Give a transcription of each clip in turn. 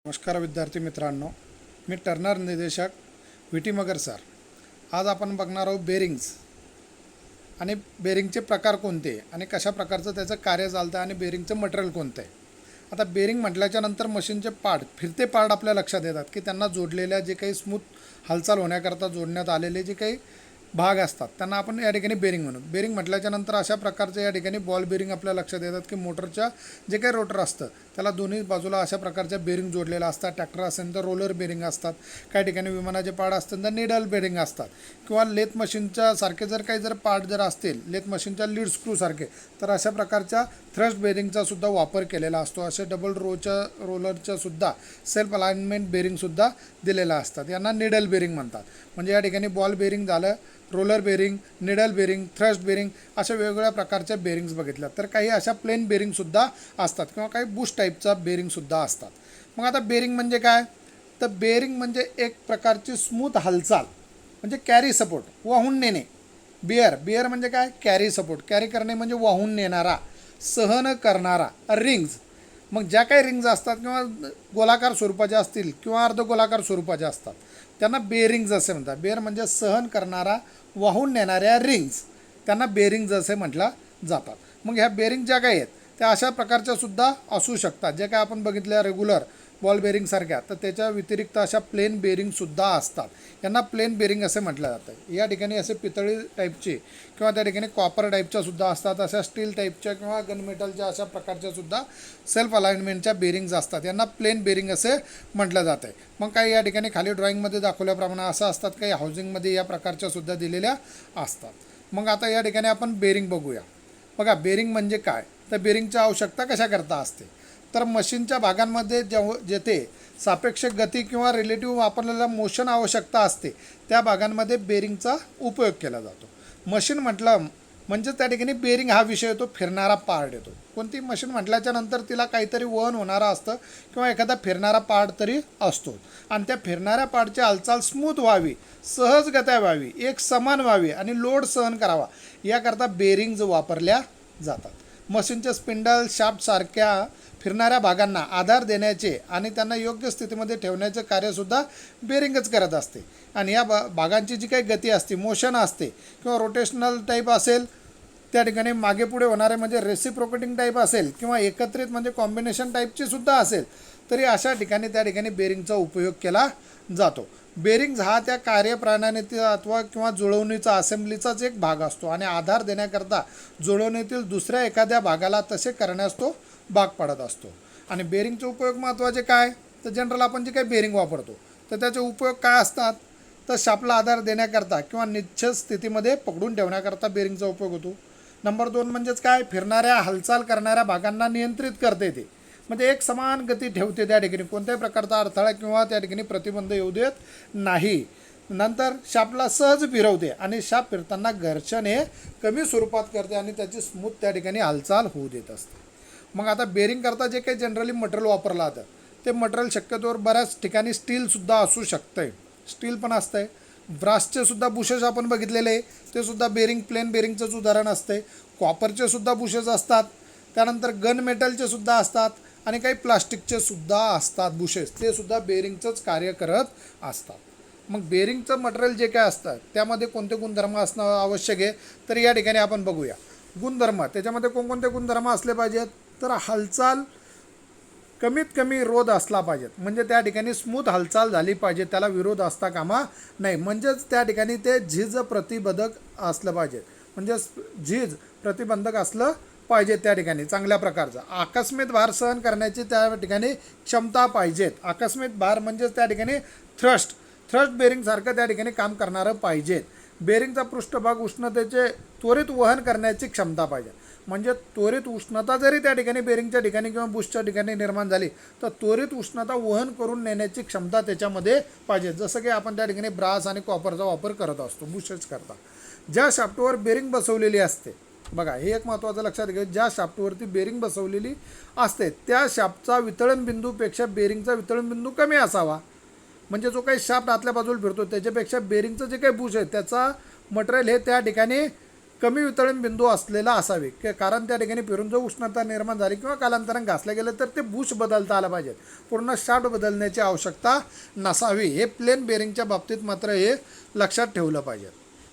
नमस्कार विद्यार्थी मित्रांनो, मी टर्नर निर्देशक व्ही टी मगर सर. आज आपण बघणार आहोत बेरिंग्स आणि बेरिंगचे प्रकार कोणते आणि कशा प्रकारचं त्याचं कार्य चालतं आणि बेरिंगचं मटेरियल कोणतं आहे. आता बेरिंग म्हटल्याच्या नंतर मशीनचे पार्ट, फिरते पार्ट आपल्या लक्षात येतात की त्यांना जोडलेल्या जे काही स्मूथ हालचाल होण्याकरता जोडण्यात आलेले जे काही भाग असतात त्यांना आपण या ठिकाणी बेरिंग म्हणू. बेरिंग म्हटल्याच्या नंतर अशा प्रकारचे या ठिकाणी बॉल बेरिंग आपल्या लक्षात येतात की मोटरच्या जे काही रोटर असतं त्याला दोन्ही बाजूला अशा प्रकारच्या बेरिंग जोडलेल्या असतात. ट्रॅक्टर असेल तर रोलर बेरिंग असतात, काही ठिकाणी विमानाचे पार्ट असतील तर निडल बेरिंग असतात, किंवा लेथ मशीनच्या सारखे जर पार्ट असतील लेथ मशीनच्या लीड स्क्रू सारखे, तर अशा प्रकारच्या थ्रस्ट बेरिंगचा सुद्धा वापर केलेला असतो. असे डबल रोलरच्या सुद्धा सेल्फ अलाइनमेंट बेरिंगसुद्धा दिलेल्या असतात. यांना निडल बेरिंग म्हणतात. म्हणजे या ठिकाणी बॉल बेरिंग झालं, roller bearing, needle bearing, thrust bearing अशा वेगवेगळ्या प्रकारच्या बेरिंग्स बघितल्या. तर काही अशा प्लेन बेरिंगसुद्धा असतात किंवा काही बुश टाईपचा बेरिंगसुद्धा असतात. मग आता बेरिंग म्हणजे काय, तर बेरिंग म्हणजे एक प्रकारची स्मूथ हालचाल, म्हणजे कॅरी सपोर्ट, वाहून नेणे. बिअर म्हणजे काय, कॅरी सपोर्ट, कॅरी करणे म्हणजे वाहून नेणारा, सहन करणारा. रिंग्ज, मग ज्या काही रिंग्ज असतात किंवा गोलाकार स्वरूपाच्या असतील किंवा अर्धगोलाकार स्वरूपाच्या असतात त्यांना बेरिंग्ज असे म्हणतात. बेअर म्हणजे सहन करणारा, वाहून नेणाऱ्या रिंग्ज, त्यांना बेरिंग्ज असे म्हटलं जातात. मग ह्या बेरिंग ज्या काही आहेत त्या अशा प्रकारच्या सुद्धा असू शकतात. जे काय आपण बघितल्या रेग्युलर बॉल बेरिंगसारख्या, तर त्याच्या व्यतिरिक्त अशा प्लेन बेरिंगसुद्धा असतात. यांना प्लेन बेरिंग असे म्हटलं जातं. या ठिकाणी असे पितळी टाईपचे किंवा त्या ठिकाणी कॉपर टाईपच्या सुद्धा असतात. अशा स्टील टाईपच्या किंवा गनमेटलच्या अशा प्रकारच्या सुद्धा सेल्फ अलाइनमेंटच्या बेरिंग्ज असतात. यांना प्लेन बेरिंग असे म्हटलं जातं. मग काही या ठिकाणी खाली ड्रॉईंगमध्ये दाखवल्याप्रमाणे असं असतात, काही हाऊसिंगमध्ये या प्रकारच्या सुद्धा दिलेल्या असतात. मग आता या ठिकाणी आपण बेरिंग बघूया. बघा, बेरिंग म्हणजे काय, तर बेरिंगची आवश्यकता कशा करता असते, तर मशीनच्या भागांमध्ये जेथे सापेक्ष गती किंवा रिलेटिव्ह वापरलेला मोशन आवश्यकता असते त्या भागांमध्ये बेरिंगचा उपयोग केला जातो. मशीन म्हटलं म्हणजे त्या ठिकाणी बेरिंग हा विषय येतो, फिरणारा पार्ट येतो. कोणती मशीन म्हटल्याच्या नंतर तिला काहीतरी वहन होणारा असतं किंवा एखादा फिरणारा पार्ट तरी असतो. आणि त्या फिरणाऱ्या पार्टची हालचाल स्मूथ व्हावी, सहजगत्या व्हावी, एक समान व्हावी आणि लोड सहन करावा याकरता बेरिंग्ज वापरल्या जातात. मशीनच्या स्पिंडल शाफ्ट सारख्या फिरणाऱ्या भागांना आधार देण्याचे आणि त्यांना योग्य स्थितीमध्ये ठेवण्याचे कार्यसुद्धा बेरिंगच करत असते. आणि या भागांची जी काही गती असते, मोशन असते किंवा रोटेशनल टाईप असेल, त्या ठिकाणी मागे पुढे होणारे म्हणजे रेसिप्रोकेटिंग टाईप असेल किंवा एकत्रित म्हणजे कॉम्बिनेशन टाईपची सुद्धा असेल, तरी अशा ठिकाणी त्या ठिकाणी बेरिंगचा उपयोग केला जातो. बेरिंग्ज हा त्या कार्यप्रणालीचा अथवा किंवा जुळवणीचा असेंब्लीचाच एक भाग असतो आणि आधार देण्याकरता जुळवणीतील दुसऱ्या एखाद्या भागाला तसे करण्यास तो भाग पडत असतो. आणि बेरिंगचे उपयोग महत्त्वाचे काय, तर जनरल आपण जे काही बेरिंग वापरतो तर त्याचे उपयोग काय असतात, तर शाफ्टला आधार देण्याकरता किंवा निश्चित स्थितीमध्ये पकडून ठेवण्याकरता बेरिंगचा उपयोग होतो. नंबर 2 म्हणजेच काय, फिरणाऱ्या हालचाल करणाऱ्या भागांना नियंत्रित करते. ते म्हणजे एक समान गती ठेवते, त्या ठिकाणी कोणत्याही प्रकारचा अडथळा किंवा त्या ठिकाणी प्रतिबंध येऊ देत नाही. नंतर शाफ्टला सहज फिरवते आणि शाफ्ट फिरताना घर्षण हे कमी स्वरूपात करते आणि त्याची स्मूथ त्या ठिकाणी हालचाल होऊ देत असते. मग आता बेरिंग करता जे काही जनरली मटेरियल वापरलं जातं ते मटेरियल शक्यतोवर बऱ्याच ठिकाणी स्टीलसुद्धा असू शकतं, स्टील पण असतं आहे. ब्रासचे सुद्धा बुशेस आपण बघितलेले आहे, ते सुद्धा बेरिंग, प्लेन बेरिंगचंच उदाहरण असते. कॉपरचे सुद्धा बुशेस असतात, त्यानंतर गन मेटलचे सुद्धा असतात आणि काही प्लास्टिकचे सुद्धा असतात बुशेस, ते सुद्धा बेरिंगचंच कार्य करत असतात. मग बेरिंगचं मटेरियल जे काय असतं त्यामध्ये कोणते गुणधर्म असणं आवश्यक आहे, तर या ठिकाणी आपण बघूया. गुणधर्म, त्याच्यामध्ये कोणकोणते गुणधर्म असले पाहिजेत, तर हालचाल कमीत कमी रोध असला पाहिजेत, म्हणजे त्या ठिकाणी स्मूथ हालचाल झाली पाहिजे, त्याला विरोध असता कामा नाही. म्हणजेच त्या ठिकाणी ते झीज प्रतिबंधक असलं पाहिजे, म्हणजे झीज प्रतिबंधक असलं पाहिजे त्या ठिकाणी चांगल्या प्रकारचं. आकस्मिक भार सहन करण्याची त्या ठिकाणी क्षमता पाहिजेत. आकस्मिक भार म्हणजे त्या ठिकाणी थ्रस्ट बेरिंगसारखं त्या ठिकाणी काम करणारं पाहिजेत. बेरिंगचा पृष्ठभाग उष्णतेचे त्वरित वहन करण्याची क्षमता पाहिजे, म्हणजे त्वरित उष्णता जरी त्या ठिकाणी बेरिंगच्या ठिकाणी किंवा बुशच्या ठिकाणी निर्माण झाली तर त्वरित उष्णता वहन करून नेण्याची क्षमता त्याच्यामध्ये पाहिजे. जसं की आपण त्या ठिकाणी ब्रास आणि कॉपरचा वापर करत असतो बुशेस करता. ज्या शाफ्टवर बेरिंग बसवलेली असते, बघा हे एक महत्त्वाचं लक्षात घ्या, ज्या शाफ्टवरती बेरिंग बसवलेली असते त्या शाफ्टचा वितळण बिंदूपेक्षा बेरिंगचा वितळण बिंदू कमी असावा. म्हणजे जो काही शाफ्ट आतल्या बाजूला फिरतो त्याच्यापेक्षा बेरिंगचं जे काही बुश आहे त्याचा मटेरियल हे त्या ठिकाणी कमी वितळण बिंदू असलेला असावे कारण त्या ठिकाणी फिरून जो उष्णता निर्माण झाली किंवा कालांतराने घासले गेलं तर ते बुश बदलता आलं पाहिजे, पूर्ण शाफ्ट बदलण्याची आवश्यकता नसावी. हे प्लेन बेरिंगच्या बाबतीत मात्र हे लक्षात ठेवलं पाहिजे.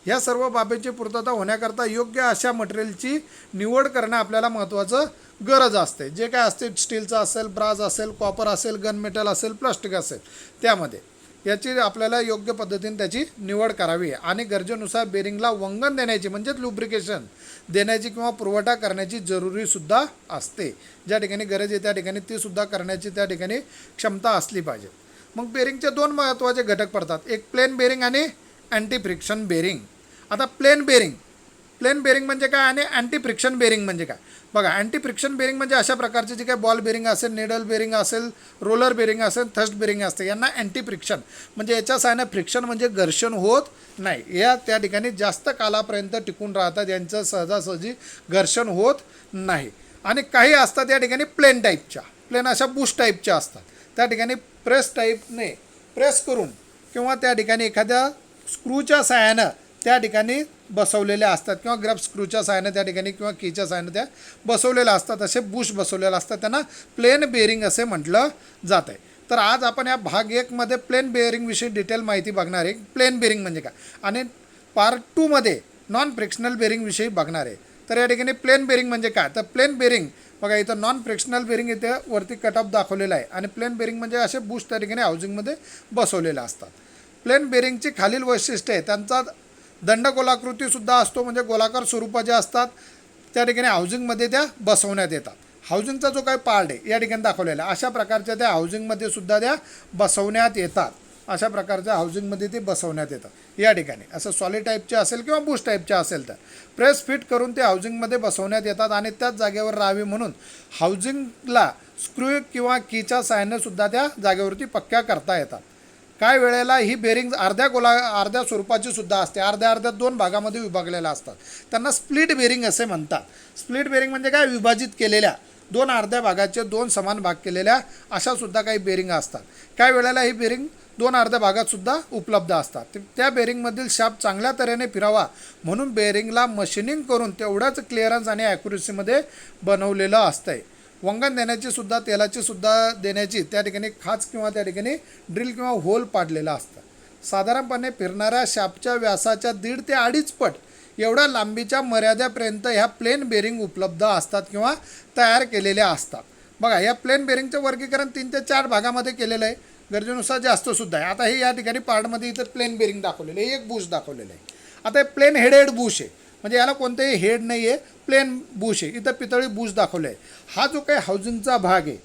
ह्या सर्व बाबींची पूर्तता होण्याकरता योग्य अशा मटेरियलची निवड करणं आपल्याला महत्त्वाचं गरज असते. जे काय असते स्टीलचं असेल, ब्रास असेल, कॉपर असेल, गन मेटल असेल, प्लास्टिक असेल, त्यामध्ये याची आपल्याला योग्य पद्धतीने त्याची निवड करावी आणि गरजेनुसार बेरिंगला वंगण देण्याची म्हणजेच लुब्रिकेशन देण्याची किंवा पुरवठा करण्याची जरुरीसुद्धा असते. ज्या ठिकाणी गरज आहे त्या ठिकाणी ती सुद्धा करण्याची त्या ठिकाणी क्षमता असली पाहिजे. मग बेरिंगचे दोन महत्त्वाचे घटक पडतात, एक प्लेन बेरिंग आणि अँटी फ्रिक्शन बेरिंग. आता प्लेन बेरिंग म्हणजे काय आणि अँटी फ्रिक्शन बेरिंग म्हणजे काय बघा. अँटी फ्रिक्शन बेरिंग म्हणजे अशा प्रकारचे जे काही बॉल बेरिंग असेल, निडल बेरिंग असेल, रोलर बेरिंग असेल, थ्रस्ट बेरिंग असते, यांना अँटी फ्रिक्शन म्हणजे याच्या साहाय्याने फ्रिक्शन म्हणजे घर्षण होत नाही, या त्या ठिकाणी जास्त कालापर्यंत टिकून राहतात, यांचं सहजासहजी घर्षण होत नाही. आणि काही असतात या ठिकाणी प्लेन अशा बुश टाईपच्या असतात, त्या ठिकाणी प्रेस करून किंवा त्या ठिकाणी एखाद्या स्क्रूच्या साहाय्यानं त्या ठिकाणी बसवलेल्या असतात किंवा ग्रॅब स्क्रूच्या साहाय्याने त्या ठिकाणी किंवा कीच्या साहाय्याने त्या बसवलेल्या असतात, असे बुश बसवलेले असतात, त्यांना प्लेन बेरिंग असे म्हटलं जातं आहे. तर आज आपण या भाग 1मध्ये प्लेन बेरिंगविषयी डिटेल माहिती बघणार आहे, प्लेन बेरिंग म्हणजे काय, आणि पार्ट 2मध्ये नॉन फ्रिक्शनल बेरिंगविषयी बघणार आहे. तर या ठिकाणी प्लेन बेरिंग म्हणजे काय, तर प्लेन बेरिंग बघा इथं नॉन फ्रिक्शनल बेरिंग इथे वरती कट ऑफ दाखवलेला आहे आणि प्लेन बेरिंग म्हणजे असे बुश त्या ठिकाणी हाऊसिंगमध्ये बसवलेले असतात. प्लेन बेरिंगची खालील वैशिष्ट्ये आहे, त्यांचा दंडगोलाकृतीसुद्धा असतो, म्हणजे गोलाकार स्वरूपाचे असतात, त्या ठिकाणी हाऊसिंगमध्ये त्या बसवण्यात येतात. हाऊसिंगचा जो काही पार्ट आहे या ठिकाणी दाखवलेला, अशा प्रकारच्या त्या हाऊसिंगमध्ये सुद्धा त्या बसवण्यात येतात, अशा प्रकारच्या हाऊसिंगमध्ये ते बसवण्यात येतात. या ठिकाणी असं सॉलिड टाईपचे असेल किंवा बुश टाईपचे असेल तर प्रेस फिट करून ते हाऊसिंगमध्ये बसवण्यात येतात आणि त्याच जागेवर राहावी म्हणून हाऊसिंगला स्क्रू किंवा कीच्या साहाय्याने सुद्धा त्या जागेवरती पक्क्या करता येतात. काही वेळेला ही बेरिंग अर्ध्या स्वरूपाची सुद्धा असते, अर्ध्या 2 भागामध्ये विभागलेल्या असतात, त्यांना स्प्लिट बेरिंग असे म्हणतात. स्प्लिट बेरिंग म्हणजे काय, विभाजित केलेल्या 2 अर्ध्या भागाचे 2 समान भाग केलेल्या अशा सुद्धा काही बेरिंग असतात. काही वेळेला ही बेरिंग 2 अर्ध्या भागात सुद्धा उपलब्ध असतात. त्या बेरिंगमधील शाफ्ट चांगल्या तऱ्हेने फिरावा म्हणून बेरिंगला मशीनिंग करून तेवढ्याच क्लिअरन्स आणि ॲक्युरेसीमध्ये बनवलेलं असतंय. वंगण देण्याची सुद्धा, तेलाची सुद्धा देण्याची त्या ठिकाणी खाच किंवा त्या ठिकाणी ड्रिल किंवा होल पाडलेला असतं. साधारणपणे फिरणाऱ्या शाफ्टच्या व्यासाच्या 1.5 ते 2.5 पट एवढ्या लांबीच्या मर्यादेपर्यंत ह्या प्लेन बेरिंग उपलब्ध असतात किंवा तयार केलेल्या असतात. बघा या प्लेन बेरिंगचं वर्गीकरण 3 ते 4 भागामध्ये केलेलं आहे, गरजेनुसार जास्तसुद्धा आहे. आता हे या ठिकाणी पार्टमध्ये इथं प्लेन बेरिंग दाखवलेलं आहे, एक बुश दाखवलेलं आहे. आता हे प्लेन हेडेड बुश आहे, म्हणजे याला कोणतेही हेड नाही आहे, प्लेन बुश आहे. इथं पितळी बुश दाखवलं आहे. हा जो काही हाऊसिंगचा भाग आहे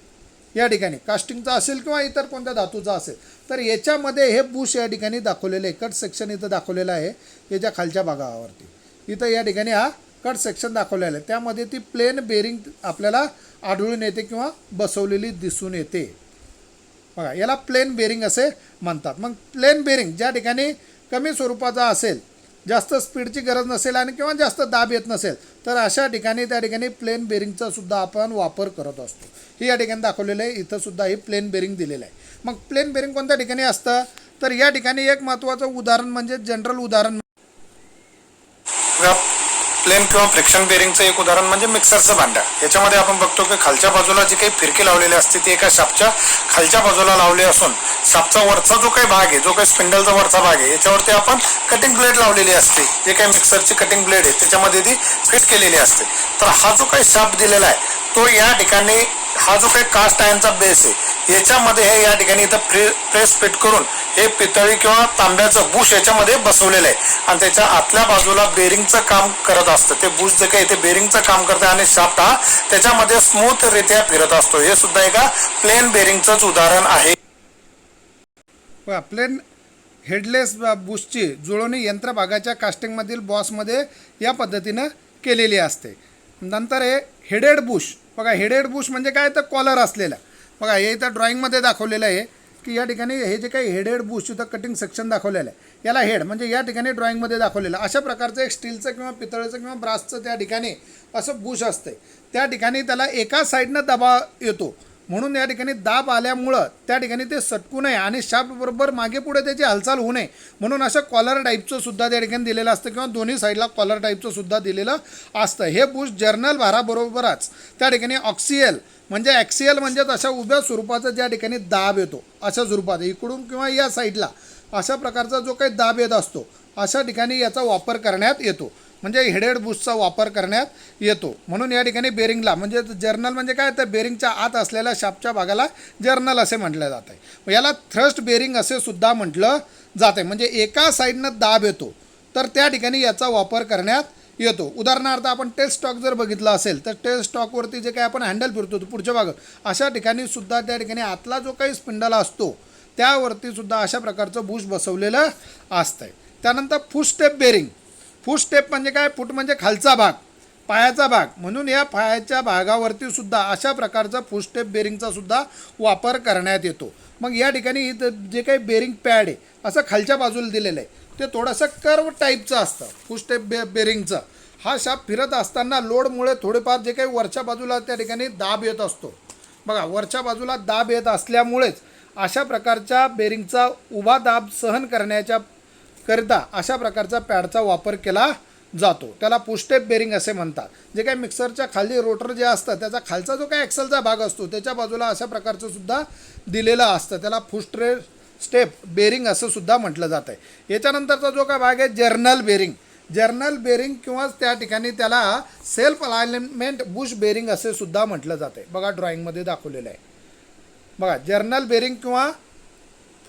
या ठिकाणी कास्टिंगचा असेल किंवा इतर कोणत्या धातूचा असेल तर याच्यामध्ये हे बुश या ठिकाणी दाखवलेलं आहे. कट सेक्शन इथं दाखवलेलं आहे याच्या खालच्या भागावरती, इथं या ठिकाणी हा कट सेक्शन दाखवलेला आहे, त्यामध्ये ती प्लेन बेरिंग आपल्याला आढळून येते किंवा बसवलेली दिसून येते. बघा याला प्लेन बेरिंग असे म्हणतात. मग प्लेन बेरिंग ज्या ठिकाणी कमी स्वरूपाचा असेल, जास्त स्पीडची गरज नसेल आणि किंवा जास्त दाब येत नसेल तर अशा ठिकाणी त्या ठिकाणी प्लेन बेरिंगचा सुद्धा आपण वापर करत असतो. हे या ठिकाणी दाखवलेलं आहे, इथं सुद्धा हे प्लेन बेरिंग दिलेलं आहे. मग प्लेन बेरिंग कोणत्या ठिकाणी असतं तर या ठिकाणी एक महत्त्वाचं उदाहरण म्हणजे जनरल उदाहरण, प्लेन किंवा फ्रिक्शन बेरिंगचं एक उदाहरण म्हणजे मिक्सरचं भांडं. याच्यामध्ये आपण बघतो की खालच्या बाजूला जी काही फिरकी लावलेली असते ती एका शाफ्टच्या खालच्या बाजूला लावली असून शाफ्टचा वरचा जो काही भाग आहे, जो काही स्पिंडलचा वरचा भाग आहे, याच्यावरती आपण कटिंग ब्लेड लावलेली असते. जे काही मिक्सरची कटिंग ब्लेड आहे त्याच्यामध्ये ती फिट केलेली असते. तर हा जो काही शाफ्ट दिलेला आहे तो या ठिकाणी हा जो काही कास्ट आयर्नचा बेस आहे याच्यामध्ये हे या ठिकाणी इथं प्रेस फिट करून हे पितळी किंवा तांब्याचं बुश याच्यामध्ये बसवलेलं आहे आणि त्याच्या आतल्या बाजूला बेरिंगचं काम करत असतं. ते बुश जे काही ते बेरिंगचं काम करतं आणि शाफ्ट हा त्याच्यामध्ये स्मूथरित्या फिरत असतो. हे सुद्धा एका प्लेन बेरिंगचंच उदाहरण आहे. प्लेन हेडलेस बुशची जुळवणी यंत्रभागाच्या कास्टिंगमधील बॉसमध्ये या पद्धतीनं केलेली असते. नंतर हे हेडेड बुश, बघा हेडेड बुश म्हणजे काय तर कॉलर असलेला. बघा हे इथं ड्रॉइंगमध्ये दाखवलेलं आहे की या ठिकाणी हे जे काही हेडेड बुश इथं कटिंग सेक्शन दाखवलेलं आहे, याला हेड म्हणजे या ठिकाणी ड्रॉइंगमध्ये दाखवलेलं अशा प्रकारचं एक स्टीलचं किंवा पितळेचं किंवा ब्रासचं त्या ठिकाणी असं बुश असते. त्या ठिकाणी त्याला एका साईडनं दबाव येतो, म्हणून या ठिकाणी दाब आल्यामुळं त्या ठिकाणी ते सटकू नये आणि शाफ्ट बरोबर मागे पुढे त्याची हालचाल होऊ नये म्हणून असं कॉलर टाईपचं सुद्धा त्या ठिकाणी दिलेलं असतं किंवा दोन्ही साईडला कॉलर टाईपचं सुद्धा दिलेलं असतं. हे बुश जर्नल भाराबरोबरच त्या ठिकाणी ऑक्सियल म्हणजे ॲक्सियल म्हणजे अशा उभ्या स्वरूपाचा ज्या ठिकाणी दाब येतो अशा स्वरूपात इकडून किंवा या साईडला अशा प्रकारचा जो काही दाब येत असतो अशा ठिकाणी याचा वापर करण्यात येतो. म्हणजे हेडेड बुशचा वापर करण्यात येतो. म्हणून या ठिकाणी बेरिंगला म्हणजे जर्नल म्हणजे काय तर बेरिंगच्या आत असलेल्या शाफ्टच्या भागाला जर्नल असे म्हटलं जातं आहे. याला थ्रस्ट बेरिंग असे सुद्धा म्हटलं जातं आहे. म्हणजे एका साईडनं दाब येतो तर त्या ठिकाणी याचा वापर करण्यात येतो. उदाहरणार्थ आपण टेल स्टॉक जर बघितला असेल तर टेल स्टॉकवरती जे काही आपण हँडल फिरतो पुढच्या भागात अशा ठिकाणी सुद्धा त्या ठिकाणी आतला जो काही स्पिंडल असतो त्यावरती सुद्धा अशा प्रकारचं बुश बसवलेलं असतं आहे. त्यानंतर फूट स्टेप बेरिंग. फूट स्टेप म्हणजे काय? फूट म्हणजे खालचा भाग पायाचा भाग म्हणून या पायाच्या भागावरती सुद्धा अशा प्रकारचा फूट स्टेप बेरिंगचा सुद्धा वापर करण्यात येतो. मग या ठिकाणी जे काही बेरिंग पॅड आहे असं खालच्या बाजूला दिलेलं आहे ते थोडंसं कर्व टाईपचं असतं. फूट स्टेप बेरिंगचं हा शाफ्ट फिरत असताना लोडमुळे थोडेफार जे काही वरच्या बाजूला त्या ठिकाणी दाब येत असतो बघा वरच्या बाजूला दाब येत असल्यामुळेच अशा प्रकारच्या बेरिंगचा उभा दाब सहन करण्याच्या करिता अशा प्रकारचा पॅडचा वापर केला जातो. त्याला फूट स्टेप बेरिंग असे म्हणतात. जे काही मिक्सरच्या खाली रोटर जे असतं त्याचा खालचा जो काही ॲक्सलचा भाग असतो त्याच्या बाजूला अशा प्रकारचं सुद्धा दिलेलं असतं त्याला फूट स्टेप बेरिंग असं सुद्धा म्हटलं जातं आहे. याच्यानंतरचा जो काय भाग आहे जर्नल बेरिंग. जर्नल बेरिंग किंवा त्या ठिकाणी त्याला सेल्फ अलाइनमेंट बुश बेरिंग असे सुद्धा म्हटलं जातं आहे. बघा ड्रॉइंगमध्ये दाखवलेलं आहे. बघा जर्नल बेरिंग किंवा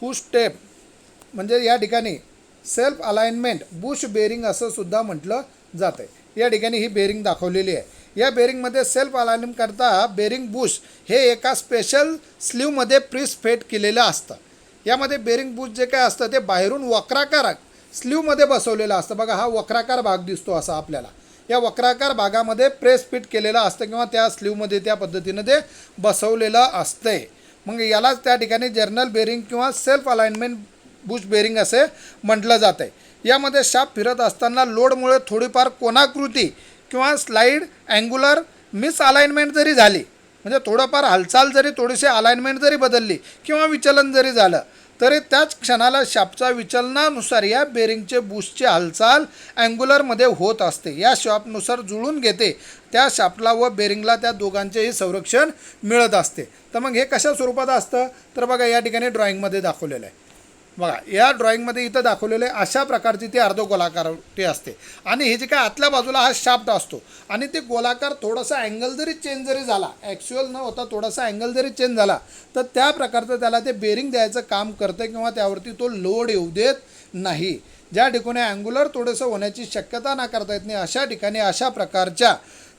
फूट स्टेप म्हणजे या ठिकाणी सेल्फ अलाइनमेंट बुश बेरिंग असं सुद्धा म्हटलं जातं आहे. या ठिकाणी ही बेरिंग दाखवलेली आहे. या बेरिंगमध्ये सेल्फ अलाइनमेंट करता बेरिंग बुश हे एका स्पेशल स्लीवमध्ये प्रीस फेट केलेलं असतं. यामध्ये बेरिंग बुश जे काय असतं ते बाहेरून वक्राकार स्लीवमध्ये बसवलेलं असतं. बघा हा वक्राकार भाग दिसतो असा आपल्याला. या वक्राकार भागामध्ये प्रेस फिट केलेलं असतं किंवा त्या स्लीवमध्ये त्या पद्धतीनं ते बसवलेलं असतंय. मग यालाच त्या ठिकाणी जर्नल बेरिंग किंवा सेल्फ अलाइनमेंट बुश बेरिंग असे म्हटलं जातं आहे. यामध्ये शाफ्ट फिरत असताना लोडमुळे थोडीफार कोनाकृती किंवा स्लाईड अँग्युलर मिसअलाइनमेंट जरी झाली म्हणजे थोडंफार हालचाल जरी थोडीशी अलाइनमेंट जरी बदलली किंवा विचलन जरी झालं तरी त्याच क्षणाला शाफ्टच्या विचलनानुसार या बेरिंगचे बुशची हालचाल अँग्युलरमध्ये होत असते. या शाफ्टनुसार जुळून घेते त्या शाफ्टला व बेरिंगला त्या दोघांचेही संरक्षण मिळत असते. तर मग हे कशा स्वरूपात असतं तर बघा या ठिकाणी ड्रॉइंगमध्ये दाखवलेलं आहे. बघा या ड्रॉइंगमध्ये इथं दाखवलेले अशा प्रकारची ती अर्धगोलाकारटी असते आणि हे जे काय आतल्या बाजूला हा शाफ्ट असतो आणि ते गोलाकार थोडासा अँगल जरी चेंज जरी झाला ॲक्च्युअल न होता थोडासा अँगल जरी चेंज झाला तर त्या प्रकारचं त्याला ते बेरिंग द्यायचं काम करतं किंवा त्यावरती तो लोड येऊ देत नाही. ज्या ठिकाणी अँग्युलर थोडंसं होण्याची शक्यता नाकारता येत नाही अशा ठिकाणी अशा प्रकारच्या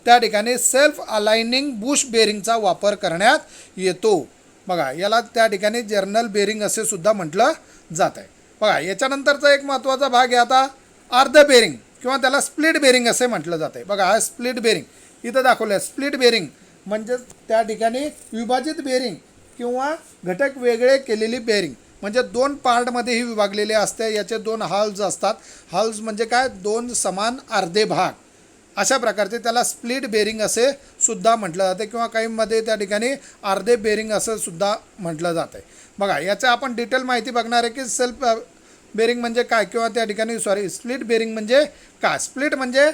त्या ठिकाणी सेल्फ अलाइनिंग बुश बेरिंगचा वापर करण्यात येतो. बघा याला त्या ठिकाणी जर्नल बेरिंग असे सुद्धा म्हटलं जात आहे. बघा याच्यानंतरचा एक महत्त्वाचा भाग आहे आता अर्ध बेरिंग किंवा त्याला स्प्लिट बेरिंग असे म्हटलं जातं आहे. बघा हा स्प्लिट बेरिंग इथं दाखवलं आहे. स्प्लिट बेरिंग म्हणजे त्या ठिकाणी विभाजित बेरिंग किंवा घटक वेगळे केलेली बेरिंग म्हणजे दोन पार्टमध्ये ही विभागलेले असते. याचे दोन हॉल्स असतात. हॉल्स म्हणजे काय दोन समान अर्धे भाग अशा प्रकारचे त्याला स्प्लिट बेरिंग असे सुद्धा म्हटलं जाते किंवा काहींमध्ये त्या ठिकाणी अर्धे बेरिंग असं सुद्धा म्हटलं जातं आहे. बघा याचं आपण डिटेल माहिती बघणार आहे की सेल्फ बेरिंग म्हणजे काय किंवा त्या ठिकाणी स्प्लिट बेरिंग म्हणजे काय. स्प्लिट म्हणजे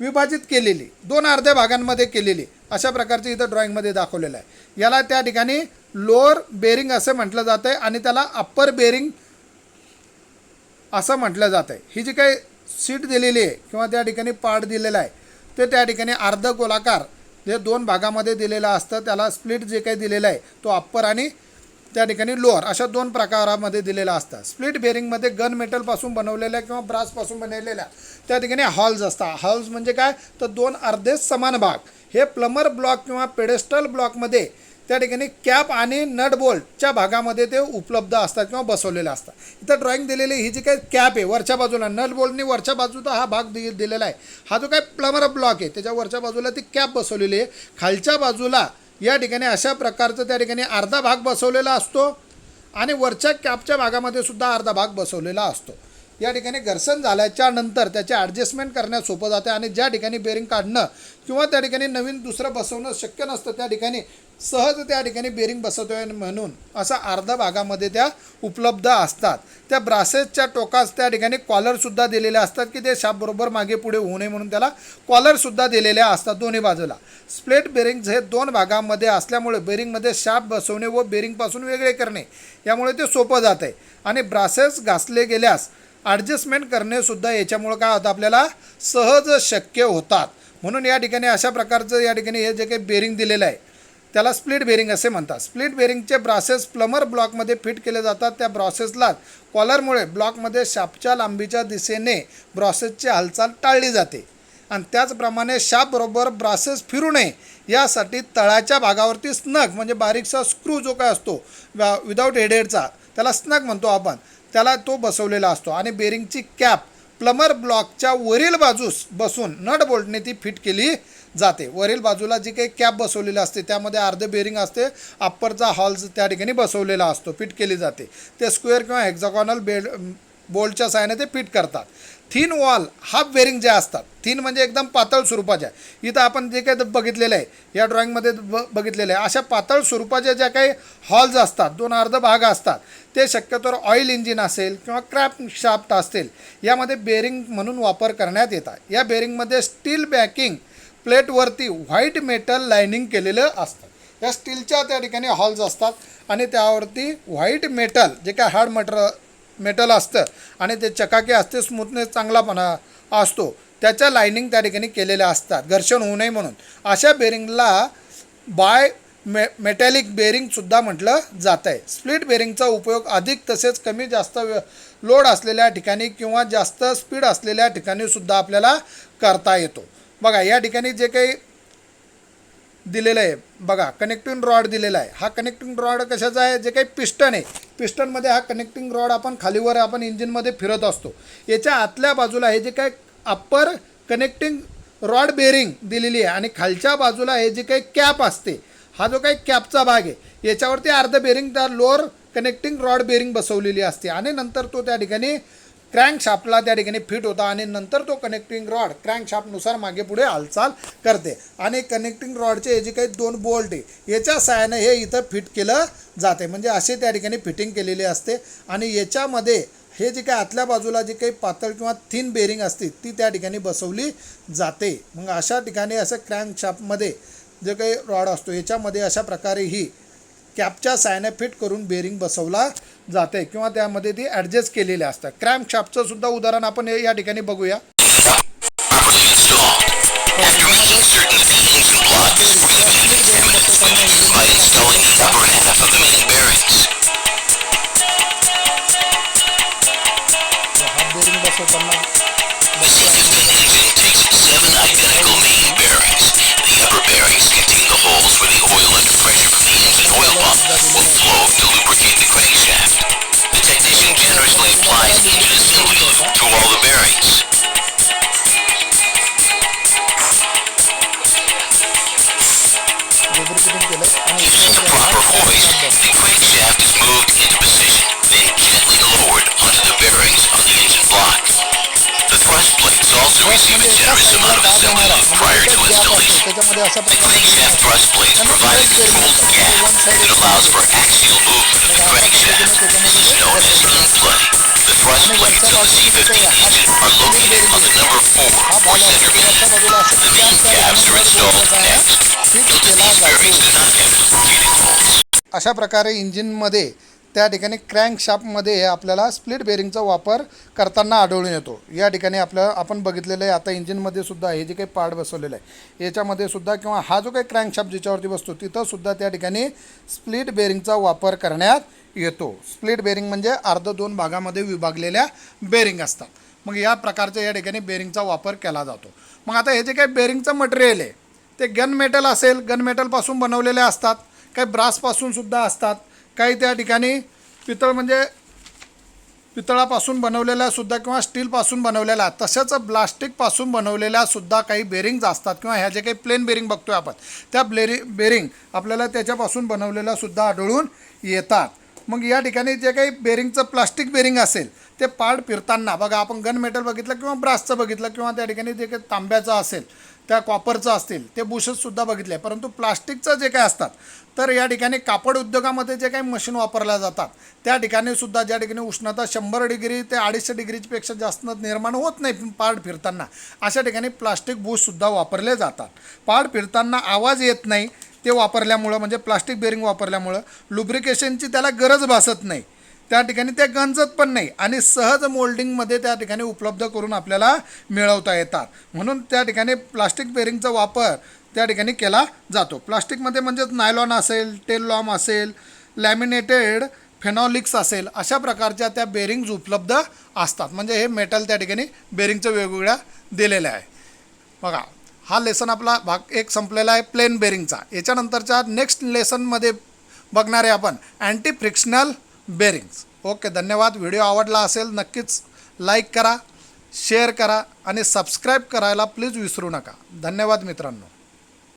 विभाजित केलेली दोन अर्ध्या भागांमध्ये केलेली अशा प्रकारचे इथं ड्रॉइंगमध्ये दाखवलेलं आहे. याला त्या ठिकाणी लोअर बेरिंग असं म्हटलं जातं आहे आणि त्याला अप्पर बेरिंग असं म्हटलं जातं आहे. ही जी काही सीट दिलेली आहे किंवा त्या ठिकाणी पार्ट दिलेला आहे ते त्या ठिकाणी अर्ध गोलाकार जे दोन भागामध्ये दिलेलं असतं त्याला स्प्लिट जे काही दिलेलं आहे तो अप्पर आणि त्या ठिकाणी लोअर अशा दोन प्रकारामध्ये दिलेलं असतं. स्प्लिट बेरिंगमध्ये गन मेटलपासून बनवलेल्या किंवा ब्रासपासून बनवलेल्या त्या ठिकाणी हॉल्स असतात. हॉल्स म्हणजे काय तर दोन अर्धे समान भाग. हे प्लमर ब्लॉक किंवा पेडेस्टल ब्लॉकमध्ये त्या ठिकाणी कॅप आणि नट बोल्टच्या भागामध्ये ते उपलब्ध असतात किंवा बसवलेले असतात. इथं ड्रॉइंग दिलेली ही जी काही कॅप आहे वरच्या बाजूला नट बोल्टनी वरच्या बाजूचा हा भाग दिलेला आहे. हा जो काही प्लमर ब्लॉक आहे त्याच्या वरच्या बाजूला ती कॅप बसवलेली आहे. खालच्या बाजूला या ठिकाणी अशा प्रकारचं त्या ठिकाणी अर्धा भाग बसवलेला असतो आणि वरच्या कॅपच्या भागामध्ये सुद्धा अर्धा भाग बसवलेला असतो. या ठिकाणी घर्षण झाल्याच्या नंतर त्याचे ॲडजस्टमेंट करण्यास सोपं जाते आणि ज्या ठिकाणी बेरिंग काढणं किंवा त्या ठिकाणी नवीन दुसरं बसवणं शक्य नसतं त्या ठिकाणी सहज त्या ठिकाणी बेरिंग बसवतोय म्हणून असा अर्धा भागामध्ये त्या उपलब्ध असतात. त्या ब्रासेसच्या टोकास त्या ठिकाणी कॉलरसुद्धा दिलेले असतात की ते शाफ्टबरोबर मागे पुढे होऊ नये म्हणून त्याला कॉलरसुद्धा दिलेल्या असतात दोन्ही बाजूला. स्प्लिट बेरिंग्ज हे 2 भागांमध्ये असल्यामुळे बेरिंगमध्ये शाफ्ट बसवणे व बेरिंगपासून वेगळे करणे यामुळे ते सोपं जात आहे आणि ब्रासेस घासले गेल्यास ॲडजस्टमेंट करणेसुद्धा याच्यामुळं काय होतं आपल्याला सहज शक्य होतात. म्हणून या ठिकाणी अशा प्रकारचं या ठिकाणी हे जे काही बेरिंग दिलेलं आहे त्याला स्प्लिट बेरिंग असे म्हणतात. स्प्लिट बेरिंगचे ब्रासेस प्लमर ब्लॉकमध्ये फिट केले जातात. त्या ब्रासेसला कॉलरमुळे ब्लॉकमध्ये शाफ्टच्या लांबीच्या दिशेने ब्रासेसची हालचाल टाळली जाते आणि त्याचप्रमाणे शाफ्टबरोबर ब्रासेस फिरू नये यासाठी तळाच्या भागावरती स्नग म्हणजे बारीकसा स्क्रू जो काय असतो विदाऊट हेडेडचा त्याला स्नग म्हणतो आपण, त्याला तो बसवलेला असतो आणि बेरिंगची कॅप प्लमर ब्लॉकच्या वरील बाजूस बसून नट बोल्टने ती फिट केली जाते. वरील बाजूला जी काही कॅप बसवलेली असते त्यामध्ये अर्धे बेरिंग असते, अप्परचा हॉल्स त्या ठिकाणी बसवलेला असतो, फिट केली जाते. ते स्क्वेअर किंवा हेक्झागॉनल बोल्टच्या सहाय्याने ते फिट करतात. थिन वॉल हाफ बेरिंग जे असतात, थिन म्हणजे एकदम पातळ स्वरूपाच्या, इथं आपण जे काही बघितलेलं आहे या ड्रॉइंगमध्ये बघितलेलं आहे अशा पातळ स्वरूपाच्या ज्या काही हॉल्स असतात, 2 अर्ध भाग असतात, ते शक्यतोवर ऑइल इंजिन असेल किंवा क्रॅप शाफ्ट असतील यामध्ये बेरिंग म्हणून वापर करण्यात येतात. या बेरिंगमध्ये स्टील बॅकिंग प्लेटवरती व्हाईट मेटल लायनिंग केलेलं असतं. या स्टीलच्या त्या ठिकाणी हॉल्स असतात आणि त्यावरती व्हाईट मेटल जे काय हार्ड मेटल असतं आणि ते चकाकी असते, स्मूथनेस चांगलापणा असतो, त्याच्या लायनिंग त्या ठिकाणी केलेल्या असतात घर्षण होऊ नये म्हणून. अशा बेरिंगला मेटॅलिक बेरिंगसुद्धा म्हटलं जातं आहे. स्प्लिट बेरिंगचा उपयोग अधिक तसेच कमी जास्त लोड असलेल्या ठिकाणी किंवा जास्त स्पीड असलेल्या ठिकाणीसुद्धा आपल्याला करता येतो. बघा या ठिकाणी जे काही दिलेलं आहे बघा कनेक्टिंग रॉड दिलेला आहे. हा कनेक्टिंग रॉड कशाचा आहे, जे काही पिस्टन आहे, पिस्टनमध्ये हा कनेक्टिंग रॉड आपण खालीवर आपण इंजिनमध्ये फिरत असतो. याच्या आतल्या बाजूला हे जे काही अप्पर कनेक्टिंग रॉड बेरिंग दिलेली आहे आणि खालच्या बाजूला हे जे काही कॅप असते, हा जो काही कॅपचा भाग आहे याच्यावरती अर्ध बेरिंग त्या लोअर कनेक्टिंग रॉड बेरिंग बसवलेली असते आणि नंतर तो त्या ठिकाणी क्रँक शाफ्टला त्या ठिकाणी फिट होता आणि नंतर तो कनेक्टिंग रॉड क्रँक शाफ्टनुसार मागे पुढे हालचाल करते आणि कनेक्टिंग रॉडचे हे जे काही 2 बोल्ट आहे याच्या सहाय्याने हे इथं फिट केलं जाते. म्हणजे असे त्या ठिकाणी फिटिंग केलेली असते आणि याच्यामध्ये हे जे काही आतल्या बाजूला जी काही पातळ किंवा थिन बेरिंग असते ती त्या ठिकाणी बसवली जाते. मग अशा ठिकाणी असं क्रँक शाफ्टमध्ये जे काही रॉड असतो याच्यामध्ये अशा प्रकारे ही कॅपच्या सायने फिट करून बेरिंग बसवला जाते किंवा त्यामध्ये ती ॲडजस्ट केलेले असतात. क्रॅम्प शाफ्टचं सुद्धा उदाहरण आपण या ठिकाणी बघूया. बेरिंग बसवताना त्याच्यामध्ये अशा प्रकारे अशा प्रकारे इंजिनमध्ये त्या ठिकाणी क्रँक शाफ्टमध्ये आपल्याला स्प्लिट बेरिंगचा वापर करताना आढळून येतो. या ठिकाणी आपण बघितलेलं आहे आता इंजिनमध्ये सुद्धा हे जे काही पार्ट बसवलेलं आहे याच्यामध्ये सुद्धा किंवा हा जो काही क्रँक शाफ्ट ज्याच्यावरती बसतो तिथं सुद्धा त्या ठिकाणी स्प्लिट बेरिंगचा वापर करण्यात येतो. स्प्लिट बेरिंग म्हणजे अर्ध 2 भागामध्ये विभागलेल्या बेरिंग असतात. मग या प्रकारच्या या ठिकाणी बेरिंगचा वापर केला जातो. मग आता हे जे काही बेरिंगचं मटेरियल आहे ते गन मेटल असेल, गन मेटलपासून बनवलेले असतात, काही ब्रासपासून सुद्धा असतात, काही त्या ठिकाणी पितळापासून बनवलेल्या सुद्धा किंवा स्टीलपासून बनवलेल्या, तसंच प्लास्टिकपासून बनवलेल्या सुद्धा काही बेरिंग्ज असतात किंवा ह्या जे काही प्लेन बेरिंग बघतोय आपण त्या बेरिंग आपल्याला त्याच्यापासून बनवलेल्या सुद्धा आढळून येतात. मग या ठिकाणी जे काही बेरिंगचं प्लास्टिक बेरिंग असेल ते पार्ट फिरताना बघा, आपण गन मेटल बघितलं किंवा ब्रासचं बघितलं किंवा त्या ठिकाणी जे काही तांब्याचं असेल, त्या कॉपरचं असतील ते बुशेससुद्धा बघितले. परंतु प्लास्टिकचं जे काही असतात तर या ठिकाणी कापड उद्योगामध्ये जे काही मशीन वापरल्या जातात त्या ठिकाणी सुद्धा ज्या ठिकाणी उष्णता 100 डिग्री ते 250 डिग्रीपेक्षा जास्त निर्माण होत नाही पार्ट फिरताना, अशा ठिकाणी प्लास्टिक बुशसुद्धा वापरले जातात. पार्ट फिरताना आवाज येत नाही ते वापरल्यामुळं, म्हणजे प्लास्टिक बेरिंग वापरल्यामुळं लुब्रिकेशनची त्याला गरज भासत नाही, त्या ठिकाणी ते गंजत पण नाही आणि सहज मोल्डिंगमध्ये त्या ठिकाणी उपलब्ध करून आपल्याला मिळवता येतात. म्हणून त्या ठिकाणी प्लास्टिक बेरिंगचा वापर त्या ठिकाणी केला जातो. प्लास्टिकमध्ये म्हणजेच नायलॉन असेल, टेललॉम असेल, लॅमिनेटेड फेनॉलिक्स असेल, अशा प्रकारच्या त्या बेरिंग्ज उपलब्ध असतात. म्हणजे हे मेटल त्या ठिकाणी बेरिंगचं वेगवेगळ्या दिलेलं आहे. बघा, हा लेसन आपला भाग 1 संपलेला आहे प्लेन बेरिंगचा. याच्यानंतरच्या नेक्स्ट लेसनमध्ये बघणार आहे आपण अँटी फ्रिक्शनल बेरिंग्स. ओके, धन्यवाद. व्हिडिओ आवडला असेल नक्कीच लाईक करा, शेअर करा आणि सबस्क्राईब करायला प्लीज विसरू नका. धन्यवाद मित्रांनो.